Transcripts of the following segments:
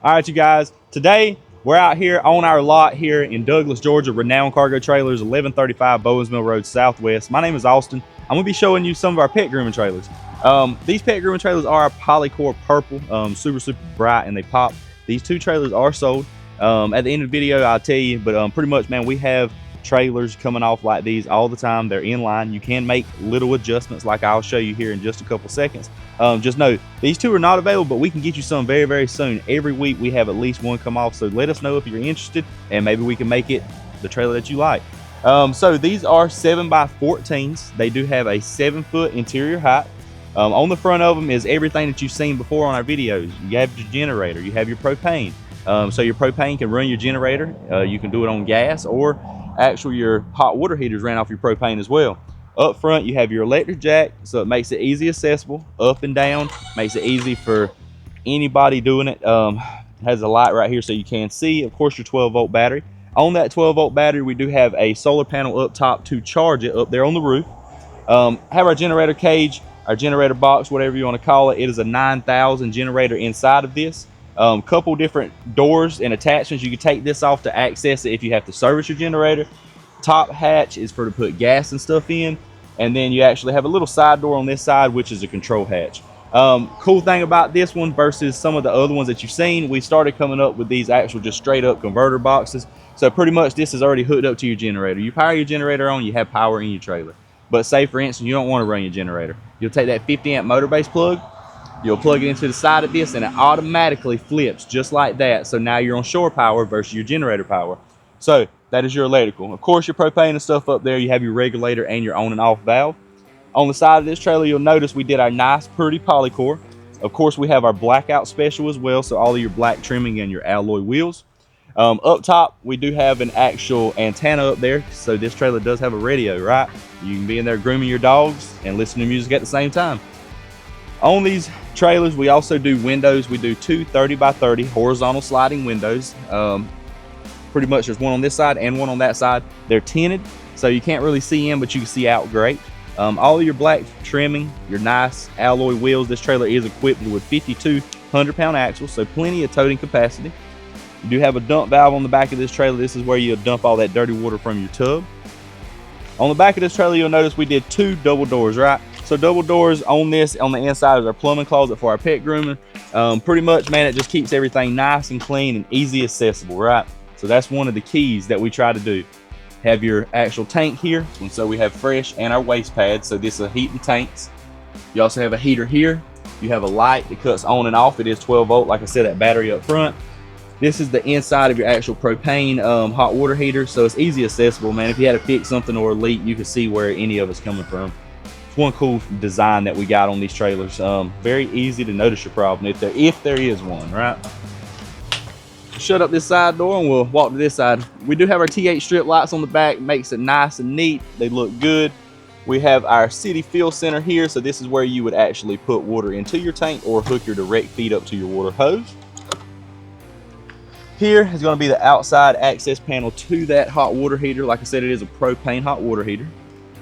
All right, you guys, today we're out here on our lot here in Douglas, Georgia, Renown Cargo Trailers, 1135 Bowens Mill Road, Southwest. My name is Austin. I'm gonna be showing you some of our pet grooming trailers. These pet grooming trailers are Polycore purple, super bright, and they pop. These two trailers are sold. At the end of the video, I'll tell you, but pretty much, man, we have trailers coming off like these all the time. They're in line. You can make little adjustments like I'll show you here in just a couple seconds. Just know these two are not available, but we can get you some very soon. Every week we have at least one come off, so let us know if you're interested and maybe we can make it the trailer that you like. So these are 7x14s. They do have a 7-foot interior height. On the front of them is everything that you've seen before on our videos. You have your generator, you have your propane. So your propane can run your generator. You can do it on gas, or actually your hot water heaters ran off your propane as well. Up front you have your electric jack, so it makes it easy accessible up and down, makes it easy for anybody doing it. Has a light right here so you can see. Of course, your 12-volt battery. On that 12-volt battery we do have a solar panel up top to charge it up there on the roof. Have our generator cage, our generator box, whatever you want to call it. It is a 9,000 generator inside of this. Couple different doors and attachments. You can take this off to access it if you have to service your generator. Top hatch is for to put gas and stuff in, and then you actually have a little side door on this side, which is a control hatch. Cool thing about this one versus some of the other ones that you've seen, we started coming up with these actual just straight up converter boxes. So pretty much this is already hooked up to your generator. You power your generator on, you have power in your trailer. But say for instance you don't want to run your generator, you'll take that 50 amp motor base plug, you'll plug it into the side of this, and it automatically flips just like that. So now you're on shore power versus your generator power. So that is your electrical. Of course, your propane and stuff up there, you have your regulator and your on and off valve. On the side of this trailer, you'll notice we did our nice, pretty Polycore. Of course, we have our blackout special as well, so all of your black trimming and your alloy wheels. Up top, we do have an actual antenna up there, so this trailer does have a radio, right? You can be in there grooming your dogs and listening to music at the same time. On these trailers, we also do windows. We do two 30x30 horizontal sliding windows. Pretty much there's one on this side and one on that side. They're tinted, so you can't really see in, but you can see out great. All of your black trimming, your nice alloy wheels. This trailer is equipped with 5,200-pound axles, so plenty of toting capacity. You do have a dump valve on the back of this trailer. This is where you'll dump all that dirty water from your tub. On the back of this trailer, you'll notice we did two double doors, right? So double doors on this, on the inside is our plumbing closet for our pet grooming. Pretty much, man, it just keeps everything nice and clean and easy accessible, right? So that's one of the keys that we try to do. Have your actual tank here, and so we have fresh and our waste pads. So this is heating tanks. You also have a heater here. You have a light that cuts on and off. It is 12 volt, like I said, that battery up front. This is the inside of your actual propane hot water heater, so it's easy accessible, man. If you had to fix something or a leak, you can see where any of it's coming from. It's one cool design that we got on these trailers. Very easy to notice your problem if there is one, right? Shut up this side door and we'll walk to this side. We do have our T8 strip lights on the back, makes it nice and neat. They look good. We have our city fill center here, so this is where you would actually put water into your tank or hook your direct feed up to your water hose. Here is going to be the outside access panel to that hot water heater. Like I said, it is a propane hot water heater.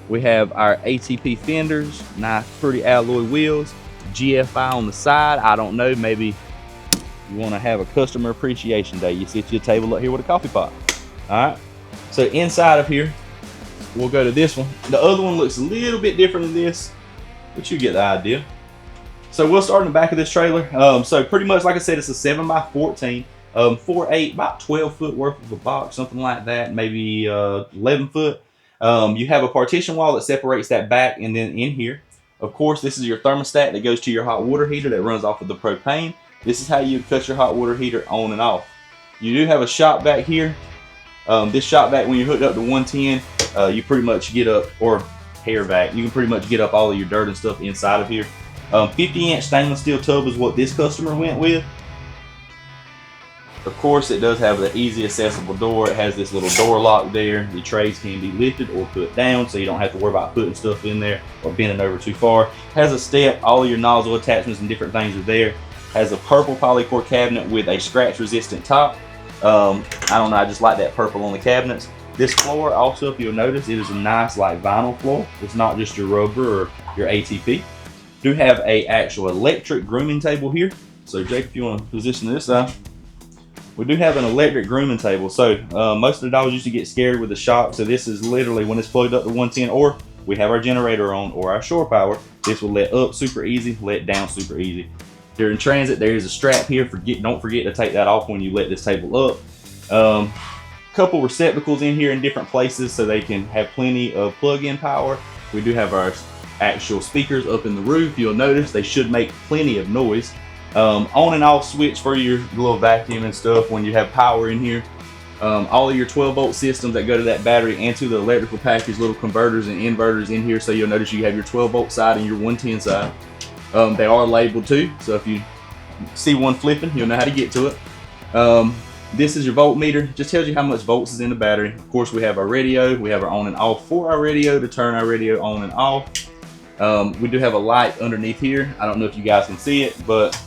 We have our ATP fenders, nice pretty alloy wheels, GFI on the side. I don't know, maybe you want to have a customer appreciation day. You sit your table up here with a coffee pot. All right, so inside of here, we'll go to this one. The other one looks a little bit different than this, but you get the idea. So we'll start in the back of this trailer. So pretty much, like I said, it's a 7x14. 4/8, about 12 foot worth of a box, something like that, maybe 11 foot. You have a partition wall that separates that back, and then in here, of course, this is your thermostat that goes to your hot water heater that runs off of the propane. This is how you cut your hot water heater on and off. You do have a shop vac here. This shop vac, when you're hooked up to 110, you pretty much get up, or hair vac, you can pretty much get up all of your dirt and stuff inside of here. 50-inch stainless steel tub is what this customer went with. Of course, it does have the easy accessible door. It has this little door lock there. The trays can be lifted or put down, so you don't have to worry about putting stuff in there or bending over too far. Has a step. All of your nozzle attachments and different things are there. Has a purple Polycore cabinet with a scratch resistant top. I don't know, I just like that purple on the cabinets. This floor also, if you'll notice, it is a nice like vinyl floor. It's not just your rubber or your ATP. Do have a actual electric grooming table here. So Jake, if you want to position this side, We do have an electric grooming table. So most of the dogs used to get scared with the shock. So this is literally when it's plugged up to 110, or we have our generator on, or our shore power. This will let up super easy, let down super easy. During transit, there is a strap here. Don't forget to take that off when you let this table up. Couple receptacles in here in different places so they can have plenty of plug-in power. We do have our actual speakers up in the roof. You'll notice they should make plenty of noise. On and off switch for your little vacuum and stuff when you have power in here. All of your 12-volt systems that go to that battery and to the electrical package, little converters and inverters in here. So you'll notice you have your 12-volt side and your 110 side. They are labeled too, so if you see one flipping, you'll know how to get to it. This is your voltmeter. Just tells you how much volts is in the battery. Of course, we have our radio. We have our on and off for our radio to turn our radio on and off. We do have a light underneath here. I don't know if you guys can see it, but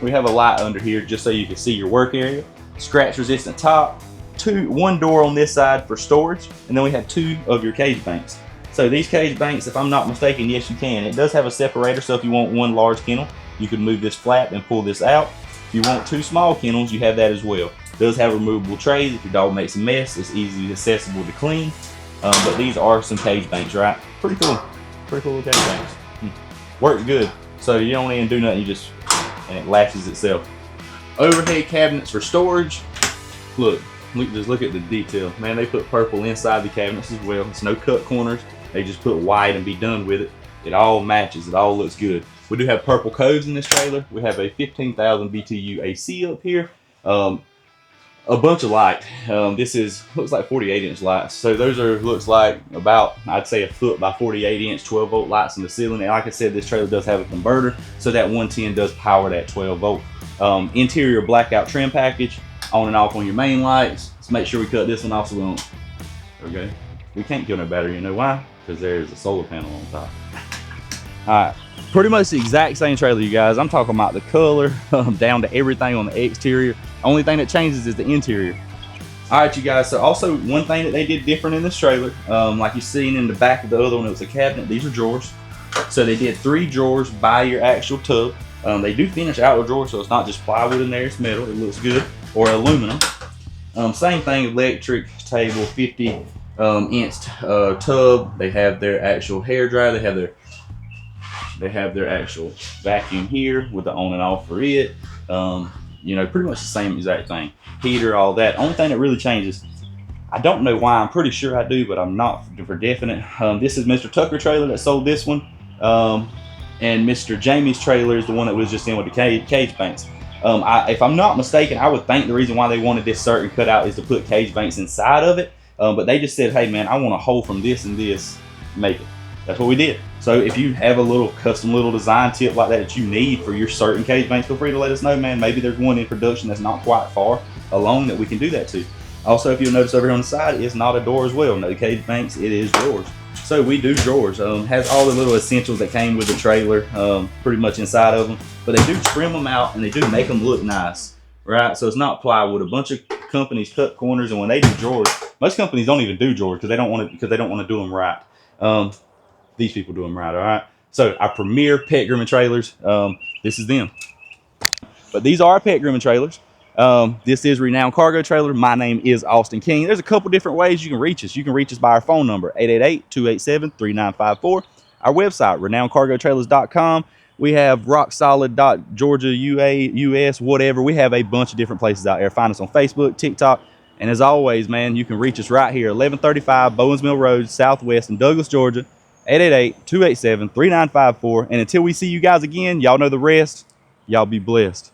we have a light under here just so you can see your work area. Scratch resistant top. One door on this side for storage, and then we have 2 of your cage banks. So these cage banks, if I'm not mistaken, yes you can. It does have a separator, so if you want one large kennel, you can move this flap and pull this out. If you want 2 small kennels, you have that as well. It does have removable trays. If your dog makes a mess, it's easily accessible to clean. But these are some cage banks, right? Pretty cool. Pretty cool cage banks. Works good. So you don't even do nothing, and it latches itself. Overhead cabinets for storage. Just look at the detail. Man, they put purple inside the cabinets as well. It's no cut corners. They just put white and be done with it. It all matches. It all looks good. We do have purple coves in this trailer. We have a 15,000 BTU AC up here. A bunch of light. Looks like 48-inch lights. So those looks like about, I'd say, 1 foot by 48-inch 12-volt lights in the ceiling. And like I said, this trailer does have a converter, so that 110 does power that 12-volt. Interior blackout trim package, on and off on your main lights. Let's make sure we cut this one off so we don't. Okay. We can't kill no battery. You know why? Because there's a solar panel on top. All right. Pretty much the exact same trailer, you guys. I'm talking about the color, down to everything on the exterior. Only thing that changes is the interior. All right, you guys. So also one thing that they did different in this trailer, like you've seen in the back of the other one, it was a cabinet. These are drawers. So they did 3 drawers by your actual tub. They do finish out the drawer, so it's not just plywood in there. It's metal. It looks good. Or aluminum. Same thing, electric table, 50-inch tub. They have their actual hair dryer. They have their actual vacuum here with the on and off for it. You know, pretty much the same exact thing. Heater, all that. Only thing that really changes, I don't know why. I'm pretty sure I do, but I'm not for definite. This is Mr. Tucker trailer that sold this one. And Mr. Jamie's trailer is the one that was just in with the cage banks. If I'm not mistaken, I would think the reason why they wanted this certain cutout is to put cage banks inside of it. But they just said, hey man, I want a hole from this and this, make it. That's what we did. So if you have a little custom little design tip like that you need for your certain cage banks, feel free to let us know, man. Maybe there's one in production that's not quite far along that we can do that to. Also, if you'll notice over here on the side, it's not a door as well. No cage banks, it is drawers. So we do drawers. Has all the little essentials that came with the trailer pretty much inside of them. But they do trim them out and they do make them look nice, right? So it's not plywood. A bunch of companies cut corners, and when they do drawers, most companies don't even do drawers because they don't want to do them right. These people do them right, all right? So our premier pet grooming trailers, this is them. But these are our pet grooming trailers. This is Renown Cargo Trailer. My name is Austin King. There's a couple different ways you can reach us. You can reach us by our phone number, 888-287-3954. Our website, renowncargotrailers.com. We have rocksolid.georgia, US, whatever. We have a bunch of different places out there. Find us on Facebook, TikTok. And as always, man, you can reach us right here, 1135 Bowens Mill Road, Southwest in Douglas, Georgia, 888-287-3954. And until we see you guys again, y'all know the rest. Y'all be blessed.